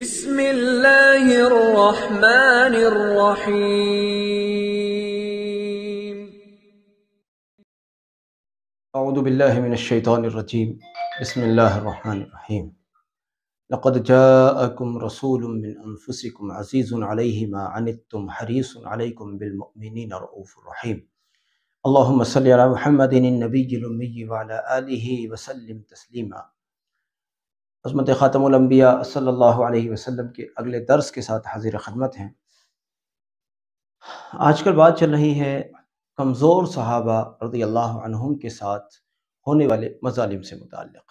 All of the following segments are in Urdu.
بسم اللہ الرحمن الرحیم۔ اعوذ باللہ من الشیطان الرجیم، بسم اللہ الرحمن الرحیم۔ لقد جاءکم رسول من انفسکم عزیز علیہ ما عنتم حریص علیکم بالمؤمنین رؤوف رحیم۔ اللہم صلی علی محمد النبی الامی وعلی آلہ وسلم تسلیما۔ عظمت خاتم الانبیاء صلی اللہ علیہ وسلم کے اگلے درس کے ساتھ حاضر خدمت ہیں۔ آج کل بات چل رہی ہے کمزور صحابہ رضی اللہ عنہم کے ساتھ ہونے والے مظالم سے متعلق۔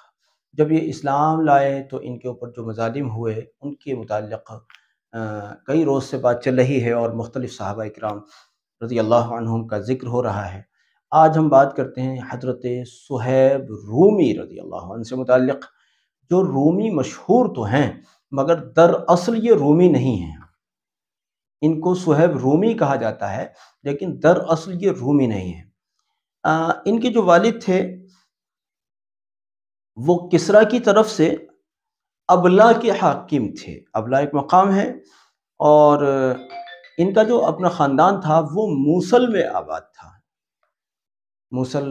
جب یہ اسلام لائے تو ان کے اوپر جو مظالم ہوئے ان کے متعلق کئی روز سے بات چل رہی ہے اور مختلف صحابہ اکرام رضی اللہ عنہم کا ذکر ہو رہا ہے۔ آج ہم بات کرتے ہیں حضرت صہیب رومی رضی اللہ عنہ سے متعلق، جو رومی مشہور تو ہیں مگر دراصل یہ رومی نہیں ہیں۔ ان کو صہیب رومی کہا جاتا ہے لیکن دراصل یہ رومی نہیں ہیں۔ ان کے جو والد تھے وہ کسریٰ کی طرف سے ابلا کے حاکم تھے۔ ابلا ایک مقام ہے، اور ان کا جو اپنا خاندان تھا وہ موصل میں آباد تھا۔ موصل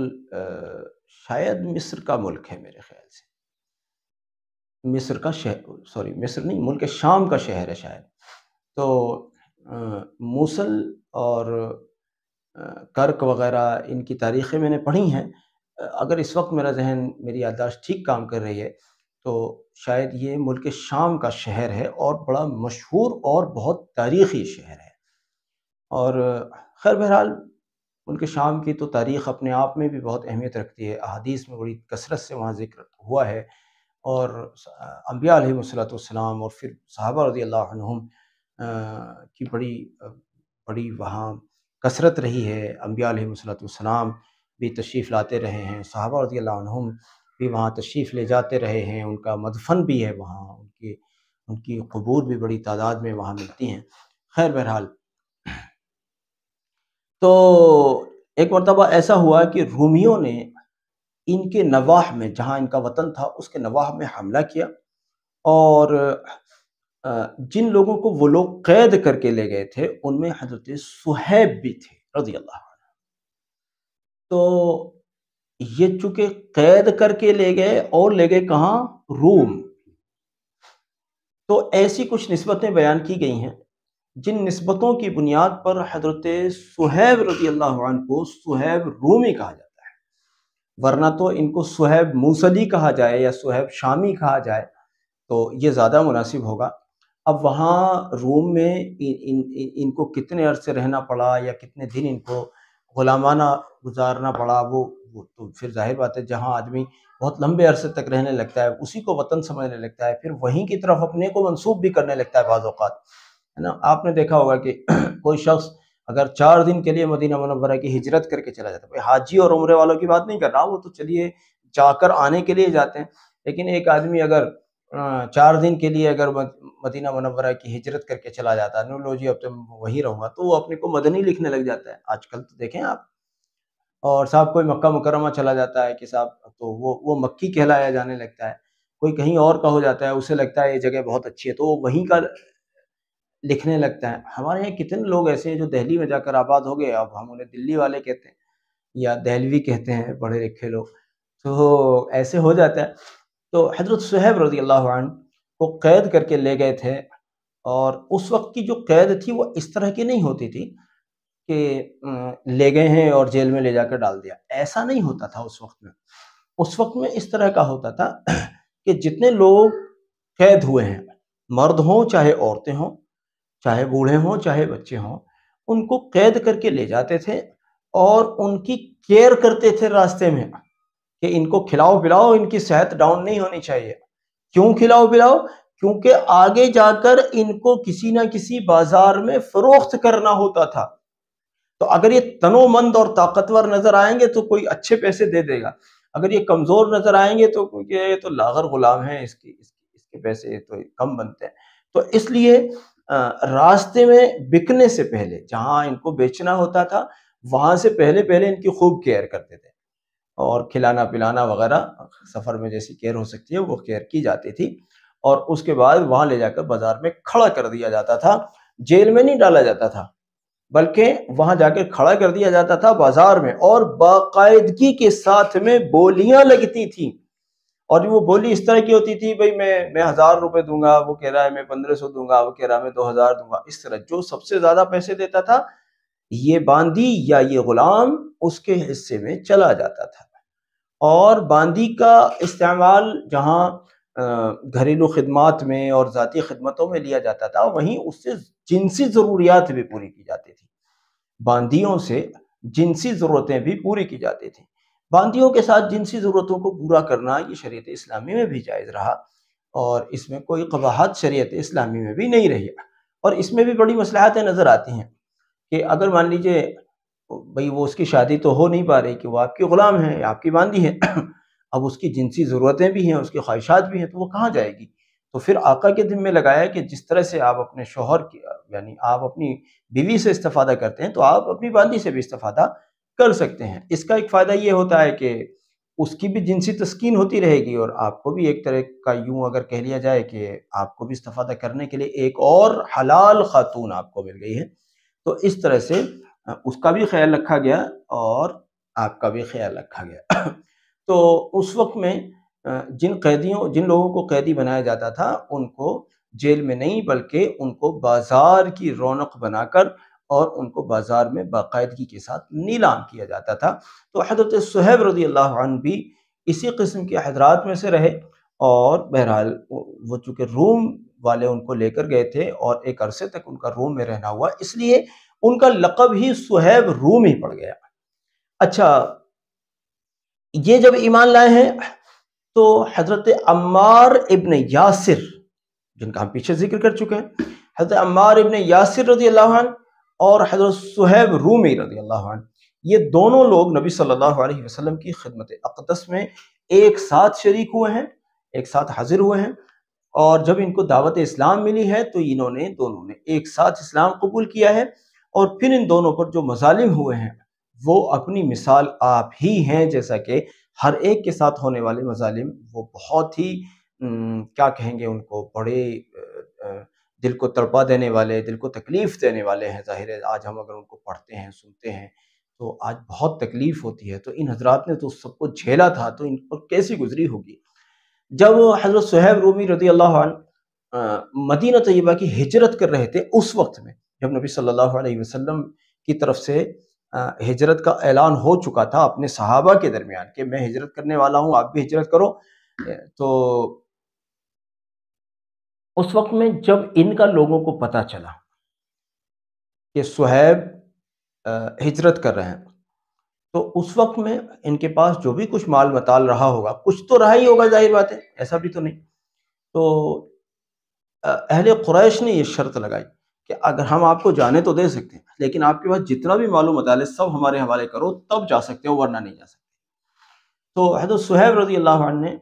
شاید مصر کا ملک ہے میرے خیال سے، مصر کا شہر، مصر نہیں، ملک شام کا شہر ہے شاید۔ تو موصل اور کرک وغیرہ ان کی تاریخیں میں نے پڑھی ہیں۔ اگر اس وقت میرا ذہن، میری یادداشت ٹھیک کام کر رہی ہے تو شاید یہ ملک شام کا شہر ہے اور بڑا مشہور اور بہت تاریخی شہر ہے۔ اور خیر بہرحال ملک شام کی تو تاریخ اپنے آپ میں بھی بہت اہمیت رکھتی ہے، احادیث میں بڑی کثرت سے وہاں ذکر ہوا ہے، اور انبیاء علیہ السلام اور پھر صحابہ رضی اللہ عنہم کی بڑی وہاں کثرت رہی ہے۔ انبیاء علیہ السلام بھی تشریف لاتے رہے ہیں، صحابہ رضی اللہ عنہم بھی وہاں تشریف لے جاتے رہے ہیں، ان کا مدفن بھی ہے وہاں، ان کی قبور بھی بڑی تعداد میں وہاں ملتی ہیں۔ خیر بہرحال تو ایک مرتبہ ایسا ہوا کہ رومیوں نے ان کے نواح میں، جہاں ان کا وطن تھا اس کے نواح میں حملہ کیا، اور جن لوگوں کو وہ لوگ قید کر کے لے گئے تھے ان میں حضرت صہیب بھی تھے رضی اللہ عنہ۔ تو یہ چونکہ قید کر کے لے گئے، اور لے گئے کہاں؟ روم۔ تو ایسی کچھ نسبتیں بیان کی گئی ہیں جن نسبتوں کی بنیاد پر حضرت صہیب رضی اللہ عنہ کو صہیب رومی کہا جاتا ہے، ورنہ تو ان کو صہیب موصلی کہا جائے یا صہیب شامی کہا جائے تو یہ زیادہ مناسب ہوگا۔ اب وہاں روم میں ان کو کتنے عرصے رہنا پڑا یا کتنے دن ان کو غلامانہ گزارنا پڑا، وہ تو پھر ظاہر بات ہے، جہاں آدمی بہت لمبے عرصے تک رہنے لگتا ہے اسی کو وطن سمجھنے لگتا ہے، پھر وہیں کی طرف اپنے کو منسوب بھی کرنے لگتا ہے بعض اوقات، ہے نا۔ آپ نے دیکھا ہوگا کہ کوئی شخص اگر 4 دن کے لیے مدینہ منورہ کی ہجرت کر کے چلا جاتا ہے، حاجی اور عمرے والوں کی بات نہیں کر رہا، وہ تو چلیے جا کر آنے کے لیے جاتے ہیں، لیکن ایک آدمی اگر 4 دن کے لیے اگر مدینہ منورہ کی ہجرت کر کے چلا جاتا ہے، لو جی اب تو وہیں رہوں گا، تو وہ اپنے کو مدنی لکھنے لگ جاتا ہے۔ آج کل تو دیکھیں آپ، اور صاحب کوئی مکہ مکرمہ چلا جاتا ہے کہ صاحب تو وہ مکی کہلایا جانے لگتا ہے، کوئی کہیں اور کا ہو جاتا ہے، اسے لگتا ہے یہ جگہ بہت اچھی ہے تو وہ وہیں کا لکھنے لگتا ہے۔ ہمارے یہاں کتنے لوگ ایسے ہیں جو دہلی میں جا کر آباد ہو گئے، اب ہم انہیں دلی والے کہتے ہیں یا دہلوی کہتے ہیں، پڑھے لکھے لوگ، تو ایسے ہو جاتا ہے۔ تو حضرت صہیب رضی اللہ عنہ کو قید کر کے لے گئے تھے، اور اس وقت کی جو قید تھی وہ اس طرح کی نہیں ہوتی تھی کہ لے گئے ہیں اور جیل میں لے جا کر ڈال دیا، ایسا نہیں ہوتا تھا اس وقت میں۔ اس وقت میں اس طرح کا ہوتا تھا کہ جتنے لوگ قید ہوئے ہیں، مرد ہوں چاہے عورتیں ہوں، چاہے بوڑھے ہوں چاہے بچے ہوں، ان کو قید کر کے لے جاتے تھے اور ان کی کیئر کرتے تھے راستے میں، کہ ان کو کھلاؤ پلاؤ، ان کی صحت ڈاؤن نہیں ہونی چاہیے۔ کیوں کھلاؤ پلاؤ؟ کیونکہ آگے جا کر ان کو کسی نہ کسی بازار میں فروخت کرنا ہوتا تھا، تو اگر یہ تنو مند اور طاقتور نظر آئیں گے تو کوئی اچھے پیسے دے دے گا، اگر یہ کمزور نظر آئیں گے تو کیونکہ یہ تو لاغر غلام ہیں، اس کے پیسے تو کم بنتے ہیں، تو اس لیے راستے میں بکنے سے پہلے جہاں ان کو بیچنا ہوتا تھا وہاں سے پہلے ان کی خوب کیئر کرتے تھے، اور کھلانا پلانا وغیرہ سفر میں جیسی کیئر ہو سکتی ہے وہ کیئر کی جاتی تھی، اور اس کے بعد وہاں لے جا کر بازار میں کھڑا کر دیا جاتا تھا، جیل میں نہیں ڈالا جاتا تھا بلکہ وہاں جا کے کھڑا کر دیا جاتا تھا بازار میں، اور باقاعدگی کے ساتھ میں بولیاں لگتی تھیں، اور وہ بولی اس طرح کی ہوتی تھی، بھئی میں 1000 روپے دوں گا، وہ کہہ رہا ہے میں 1500 دوں گا، وہ کہہ رہا ہے میں 2000 دوں گا، اس طرح جو سب سے زیادہ پیسے دیتا تھا یہ باندی یا یہ غلام اس کے حصے میں چلا جاتا تھا۔ اور باندی کا استعمال جہاں گھریلو خدمات میں اور ذاتی خدمتوں میں لیا جاتا تھا، وہیں اس سے جنسی ضروریات بھی پوری کی جاتی تھی، باندیوں سے جنسی ضرورتیں بھی پوری کی جاتی تھیں۔ باندیوں کے ساتھ جنسی ضرورتوں کو پورا کرنا یہ شریعت اسلامی میں بھی جائز رہا، اور اس میں کوئی قباحت شریعت اسلامی میں بھی نہیں رہی، اور اس میں بھی بڑی مصلحتیں نظر آتی ہیں کہ اگر مان لیجئے بھئی وہ اس کی شادی تو ہو نہیں پا رہی کہ وہ آپ کی غلام ہے، آپ کی باندی ہے، اب اس کی جنسی ضرورتیں بھی ہیں، اس کی خواہشات بھی ہیں، تو وہ کہاں جائے گی؟ تو پھر آقا کے ذمہ لگایا کہ جس طرح سے آپ اپنے شوہر کی یعنی آپ اپنی بیوی سے استفادہ کرتے ہیں تو آپ اپنی باندی سے بھی استفادہ کر سکتے ہیں۔ اس کا ایک فائدہ یہ ہوتا ہے کہ اس کی بھی جنسی تسکین ہوتی رہے گی، اور آپ کو بھی ایک طرح کا یوں اگر کہہ لیا جائے کہ آپ کو بھی استفادہ کرنے کے لیے ایک اور حلال خاتون آپ کو مل گئی ہے، تو اس طرح سے اس کا بھی خیال رکھا گیا اور آپ کا بھی خیال رکھا گیا۔ تو اس وقت میں جن لوگوں کو قیدی بنایا جاتا تھا ان کو جیل میں نہیں بلکہ ان کو بازار کی رونق بنا کر اور ان کو بازار میں باقاعدگی کے ساتھ نیلام کیا جاتا تھا۔ تو حضرت صہیب رضی اللہ عنہ بھی اسی قسم کے حضرات میں سے رہے، اور بہرحال وہ چونکہ روم والے ان کو لے کر گئے تھے اور ایک عرصے تک ان کا روم میں رہنا ہوا، اس لیے ان کا لقب ہی صہیب رومی پڑ گیا۔ اچھا، یہ جب ایمان لائے ہیں تو حضرت عمار ابن یاسر، جن کا ہم پیچھے ذکر کر چکے ہیں، حضرت عمار ابن یاسر رضی اللہ عنہ اور حضرت صہیب رومی رضی اللہ عنہ، یہ دونوں لوگ نبی صلی اللہ علیہ وسلم کی خدمت اقدس میں ایک ساتھ شریک ہوئے ہیں، ایک ساتھ حاضر ہوئے ہیں، اور جب ان کو دعوت اسلام ملی ہے تو دونوں نے ایک ساتھ اسلام قبول کیا ہے، اور پھر ان دونوں پر جو مظالم ہوئے ہیں وہ اپنی مثال آپ ہی ہیں، جیسا کہ ہر ایک کے ساتھ ہونے والے مظالم وہ بہت ہی کیا کہیں گے ان کو، بڑے دل کو تڑپا دینے والے، دل کو تکلیف دینے والے ہیں۔ ظاہر ہے آج ہم اگر ان کو پڑھتے ہیں، سنتے ہیں تو آج بہت تکلیف ہوتی ہے، تو ان حضرات نے تو سب کو جھیلا تھا، تو ان پر کیسی گزری ہوگی۔ جب حضرت صہیب رومی رضی اللہ عنہ مدینہ طیبہ کی ہجرت کر رہے تھے، اس وقت میں جب نبی صلی اللہ علیہ وسلم کی طرف سے ہجرت کا اعلان ہو چکا تھا اپنے صحابہ کے درمیان کہ میں ہجرت کرنے والا ہوں، آپ بھی ہجرت کرو، تو اس وقت میں جب ان کا لوگوں کو پتہ چلا کہ صہیب ہجرت کر رہے ہیں، تو اس وقت میں ان کے پاس جو بھی کچھ مال متال رہا ہوگا، کچھ تو رہا ہی ہوگا، ظاہر بات ہے، ایسا بھی تو نہیں، تو اہل قریش نے یہ شرط لگائی کہ اگر ہم آپ کو جانے تو دے سکتے ہیں، لیکن آپ کے پاس جتنا بھی مال و متال ہے سب ہمارے حوالے کرو، تب جا سکتے ہو، ورنہ نہیں جا سکتے۔ تو حضرت صہیب رضی اللہ عنہ نے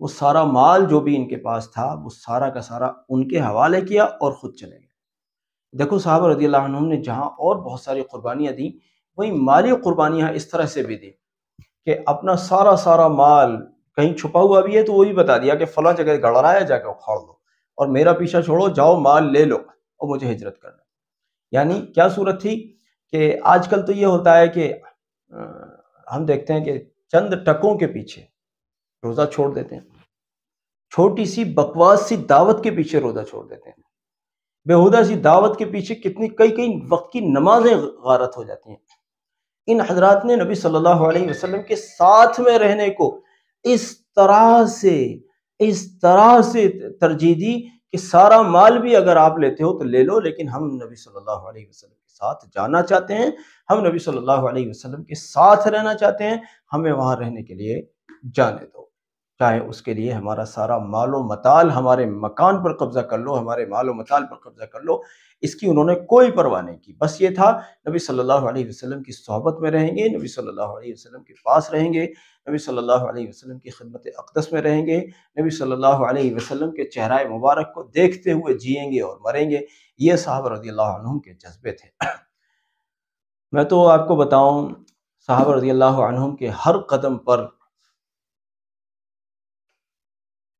وہ سارا مال جو بھی ان کے پاس تھا وہ سارا کا سارا ان کے حوالے کیا اور خود چلے گئے۔ دیکھو صحابہ رضی اللہ عنہم نے جہاں اور بہت ساری قربانیاں دیں، وہیں مالی قربانیاں اس طرح سے بھی دی کہ اپنا سارا مال کہیں چھپا ہوا بھی ہے تو وہ بھی بتا دیا کہ فلاں جگہ گڑ رہا ہے، جا کے اکھاڑ دو، اور میرا پیچھا چھوڑو، جاؤ مال لے لو اور مجھے ہجرت کرنا۔ یعنی کیا صورت تھی کہ آج کل تو یہ ہوتا ہے کہ ہم دیکھتے ہیں کہ چند ٹکوں کے پیچھے روزہ چھوڑ دیتے ہیں، چھوٹی سی بکواس سی دعوت کے پیچھے روزہ چھوڑ دیتے ہیں، بےہودہ سی دعوت کے پیچھے کئی وقت کی نمازیں غارت ہو جاتی ہیں۔ ان حضرات نے نبی صلی اللہ علیہ وسلم کے ساتھ میں رہنے کو اس طرح سے ترجیح دی کہ سارا مال بھی اگر آپ لیتے ہو تو لے لو، لیکن ہم نبی صلی اللہ علیہ وسلم کے ساتھ جانا چاہتے ہیں، ہم نبی صلی اللہ علیہ وسلم کے ساتھ رہنا چاہتے ہیں، ہمیں وہاں رہنے کے لیے جانے دو، چاہے اس کے لیے ہمارا سارا مال و متال، ہمارے مکان پر قبضہ کر لو، ہمارے مال و متال پر قبضہ کر لو، اس کی انہوں نے کوئی پرواہ نہیں کی۔ بس یہ تھا نبی صلی اللہ علیہ وسلم کی صحبت میں رہیں گے، نبی صلی اللہ علیہ وسلم کے پاس رہیں گے، نبی صلی اللہ علیہ وسلم کی خدمت اقدس میں رہیں گے، نبی صلی اللہ علیہ وسلم کے چہرہ مبارک کو دیکھتے ہوئے جئیں گے اور مریں گے۔ یہ صحابہ رضی اللہ عنہم کے جذبے تھے۔ میں تو آپ کو بتاؤں، صحابہ رضی اللہ عنہم کے ہر قدم پر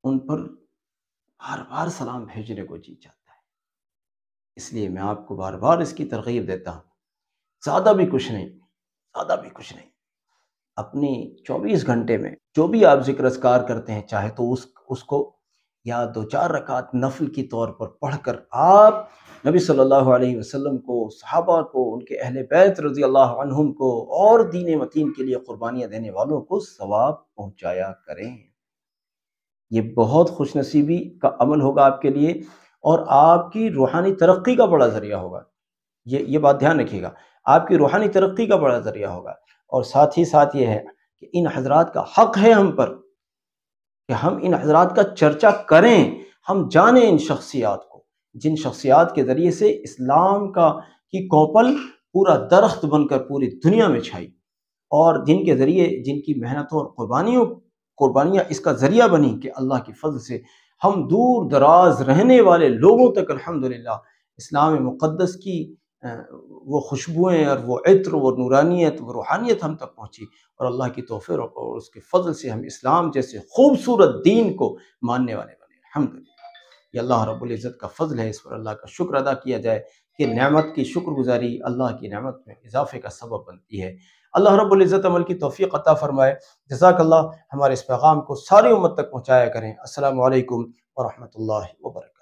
ان پر بار بار سلام بھیجنے کو جی چاہتا ہے۔ اس لیے میں آپ کو بار بار اس کی ترغیب دیتا ہوں، زیادہ بھی کچھ نہیں، زیادہ بھی کچھ نہیں، اپنی 24 گھنٹے میں جو بھی آپ ذکر اذکار کرتے ہیں، چاہے تو اس کو یا 2-4 رکعت نفل کی طور پر پڑھ کر آپ نبی صلی اللہ علیہ وسلم کو، صحابہ کو، ان کے اہل بیت رضی اللہ عنہم کو اور دین متین کے لیے قربانیاں دینے والوں کو ثواب پہنچایا کریں۔ یہ بہت خوش نصیبی کا عمل ہوگا آپ کے لیے، اور آپ کی روحانی ترقی کا بڑا ذریعہ ہوگا۔ یہ بات دھیان رکھیے گا، آپ کی روحانی ترقی کا بڑا ذریعہ ہوگا۔ اور ساتھ ہی ساتھ یہ ہے کہ ان حضرات کا حق ہے ہم پر کہ ہم ان حضرات کا چرچا کریں، ہم جانیں ان شخصیات کو، جن شخصیات کے ذریعے سے اسلام کی کوپل پورا درخت بن کر پوری دنیا میں چھائی، اور جن کے ذریعے جن کی محنتوں اور قربانیاں اس کا ذریعہ بنی کہ اللہ کی فضل سے ہم دور دراز رہنے والے لوگوں تک الحمدللہ اسلام مقدس کی وہ خوشبوئیں اور وہ عطر، وہ نورانیت، وہ روحانیت ہم تک پہنچی، اور اللہ کی توفیق اور اس کے فضل سے ہم اسلام جیسے خوبصورت دین کو ماننے والے بنے الحمدللہ۔ یہ اللہ رب العزت کا فضل ہے، اس پر اللہ کا شکر ادا کیا جائے کہ نعمت کی شکر گزاری اللہ کی نعمت میں اضافے کا سبب بنتی ہے۔ اللہ رب العزت عمل کی توفیق عطا فرمائے۔ جزاک اللہ، ہمارے اس پیغام کو ساری امت تک پہنچایا کریں۔ السلام علیکم ورحمۃ اللہ وبرکاتہ۔